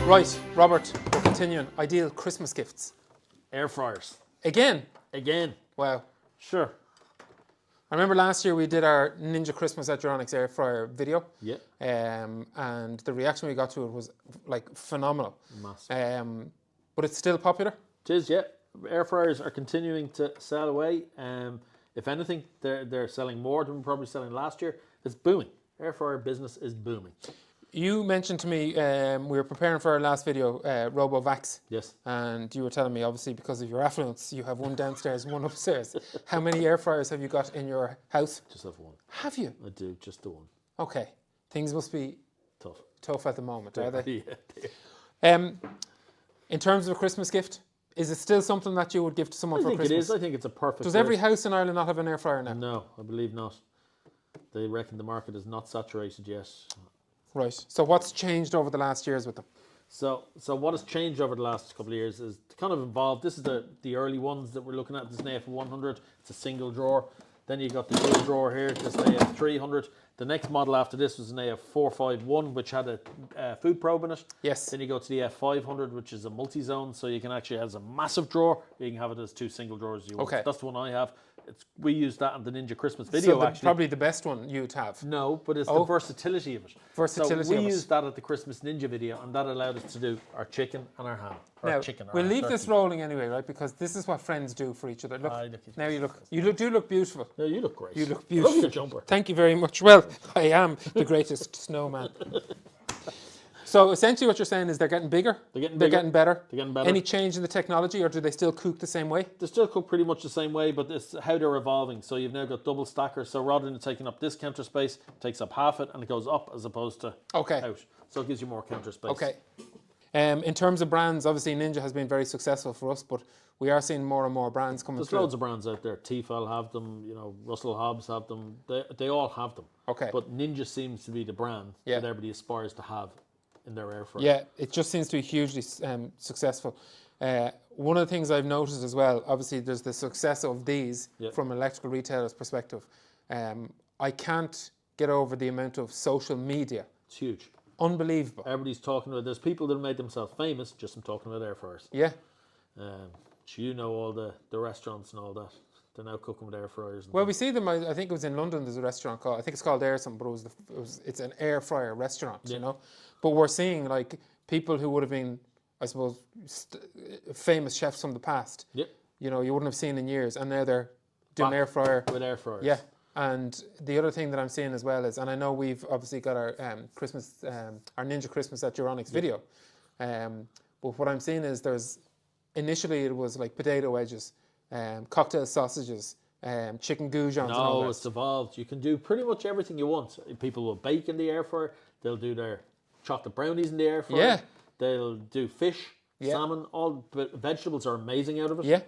Right, Robert, we're continuing. Ideal Christmas gifts. Air fryers. Again? Again. Wow. Sure. I remember last year we did our Ninja Christmas at Euronics air fryer video. Yeah. And the reaction we got to it was like phenomenal. Massive. But it's still popular? It is, yeah. Air fryers are continuing to sell away. If anything, they're selling more than we were probably selling last year. It's booming. Air fryer business is booming. You mentioned to me, we were preparing for our last video, RoboVax. Yes. And you were telling me, obviously, because of your affluence, you have one downstairs and one upstairs. How many air fryers have you got in your house? Just have one. Have you? I do, just the one. Okay. Things must be tough at the moment, are they? Yeah. In terms of a Christmas gift, is it still something that you would give to someone for Christmas? I think it is. I think it's a perfect Does every house in Ireland not have an air fryer now? No, I believe not. They reckon the market is not saturated yet. Right. So what's changed over the last years with them? So what has changed over the last couple of years is kind of evolved. This is the early ones that we're looking at. This is an AF100. It's a single drawer. Then you got the dual drawer here. This is an AF300. The next model after this was an AF451, which had a food probe in it. Yes. Then you go to the F500, which is a multi-zone, so you can actually have a massive drawer. You can have it as two single drawers. Okay. That's the one I have. We used that in the Ninja Christmas video, so actually. Probably the best one you'd have. No, but it's the versatility of it. Versatility so we of it. used that at the Christmas Ninja video, and that allowed us to do our chicken and our ham. Now, we'll leave turkey. this rolling anyway, right? Because this is what friends do for each other. Look, now you do look beautiful. No, you look great. You look beautiful. Love your jumper. Thank you very much. Well, I am the greatest snowman. So essentially what you're saying is they're getting bigger? They're getting better? They're getting better. Any change in the technology, or do they still cook the same way? They still cook pretty much the same way, but it's how they're evolving. So you've now got double stackers. So rather than taking up this counter space, it takes up half it and it goes up as opposed to out. So it gives you more counter space. Okay. In terms of brands, obviously Ninja has been very successful for us, but we are seeing more and more brands coming through. There's loads of brands out there. Tefal have them, Russell Hobbs have them. They all have them. Okay. But Ninja seems to be the brand that everybody aspires to have in their air fryer. Yeah, it just seems to be hugely successful. One of the things I've noticed as well, obviously there's the success of these from an electrical retailer's perspective. I can't get over the amount of social media. It's huge. Unbelievable. Everybody's talking about. There's people that have made themselves famous just from talking about air fryers. Yeah. All the restaurants and all that. They're now cooking with air fryers. Well, we see them. I think it was in London. There's a restaurant called. I think it's called Air something, but it's an air fryer restaurant. But we're seeing like people who would have been, I suppose, famous chefs from the past. Yeah. You wouldn't have seen in years, and now they're doing air fryer with air fryers. Yeah. And the other thing that I'm seeing as well is, and I know we've obviously got our Christmas, our Ninja Christmas at Euronics video, but what I'm seeing is initially it was like potato wedges, cocktail sausages, chicken goujons and all that. No, it's evolved. You can do pretty much everything you want. People will bake in the air fryer. They'll do their chocolate brownies in the air fryer. Yeah. They'll do fish, salmon, but vegetables are amazing out of it. Yeah.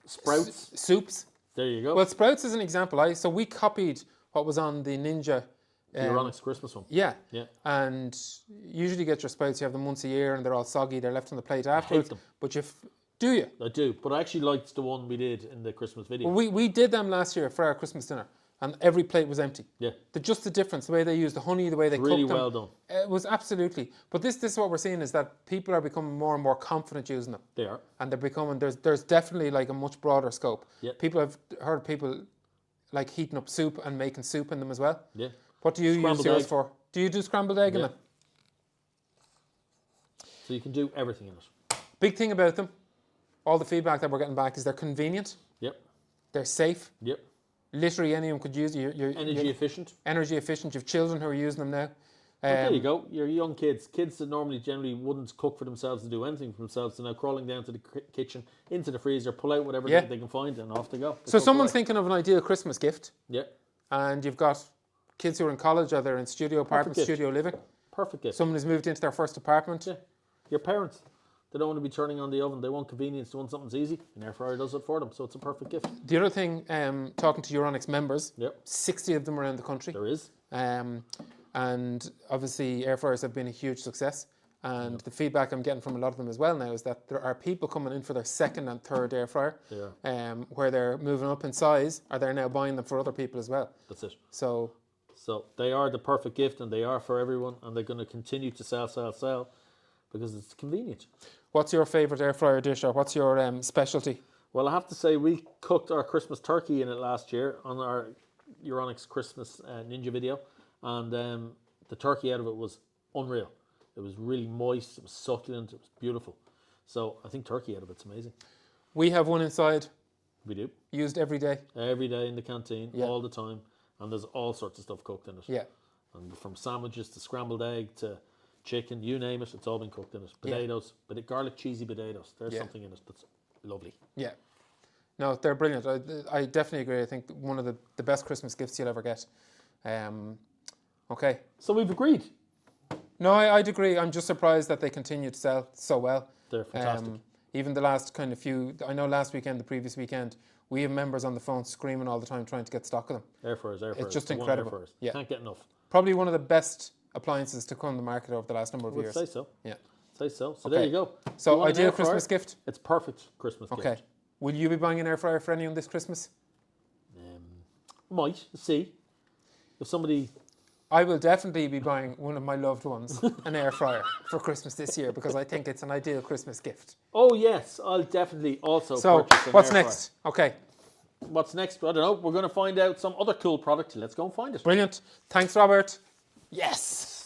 Sprouts. Soups. There you go. Well, sprouts is an example. So we copied what was on the Ninja. The Euronics Christmas one. Yeah. Yeah. And usually you get your sprouts, you have them once a year and they're all soggy, they're left on the plate afterwards. I hate them. But do you? I do, but I actually liked the one we did in the Christmas video. Well, we did them last year for our Christmas dinner, and every plate was empty. Yeah. Just the difference, the way they used the honey, the way they really cooked them. well done. It was absolutely. But this is what we're seeing is that people are becoming more and more confident using them. They are. And they're becoming, there's definitely like a much broader scope. Yeah. People have heard people like heating up soup and making soup in them as well. Yeah. What do you use yours for? Do you do scrambled egg in them? So you can do everything in it. Big thing about them, all the feedback that we're getting back is they're convenient. Yep. They're safe. Yep. Literally anyone could use it. Energy efficient. Energy efficient. You have children who are using them now. There you go. Your young kids that normally generally wouldn't cook for themselves to do anything for themselves, so now crawling down to the kitchen, into the freezer, pull out whatever they can find, and off they go. So someone's thinking of an ideal Christmas gift. Yeah. And you've got kids who are in college or they're in studio apartments, studio living. Perfect gift. Someone who's moved into their first apartment. Yeah. Your parents, they don't want to be turning on the oven. They want convenience. They want something easy. An air fryer does it for them, so it's a perfect gift. The other thing, talking to Euronics members, 60 of them around the country. There is. And obviously air fryers have been a huge success. And the feedback I'm getting from a lot of them as well now is that there are people coming in for their second and third air fryer, where they're moving up in size, or they're now buying them for other people as well. That's it. So they are the perfect gift, and they are for everyone, and they're going to continue to sell. because it's convenient. What's your favourite air fryer dish, or what's your specialty? Well, I have to say we cooked our Christmas turkey in it last year on our Euronics Christmas Ninja video, and the turkey out of it was unreal. It was really moist, it was succulent, it was beautiful. So I think turkey out of it's amazing. We have one inside, We do. used every day. Every day in the canteen, Yeah. all the time, and there's all sorts of stuff cooked in it. Yeah. And from sandwiches to scrambled egg to chicken, you name it, it's all been cooked in it. Yeah. Potatoes, garlic cheesy potatoes. There's Yeah. something in it that's lovely. Yeah. No, they're brilliant. I definitely agree. I think one of the best Christmas gifts you'll ever get. Okay. So we've agreed. No, I'd agree. I'm just surprised that they continue to sell so well. They're fantastic. Even the last kind of few, I know last weekend, the previous weekend, we have members on the phone screaming all the time trying to get stock of them. Air fryers. It's just the one incredible. Air fryers. Yeah. Can't get enough. Probably one of the best appliances to come to the market over the last number of Would years. say so. Yeah. Say so. So Okay. there you go. So You want an ideal air fryer? Christmas gift? It's perfect Christmas Okay. gift. Will you be buying an air fryer for anyone this Christmas? Might see if somebody. I will definitely be buying one of my loved ones an air fryer for Christmas this year because I think it's an ideal Christmas gift. Oh yes, I'll definitely also So, purchase an what's air fryer. next? Okay, What's next? I don't know. We're going to find out some other cool product. Let's go and find it. brilliant. Thanks, Robert. Yes.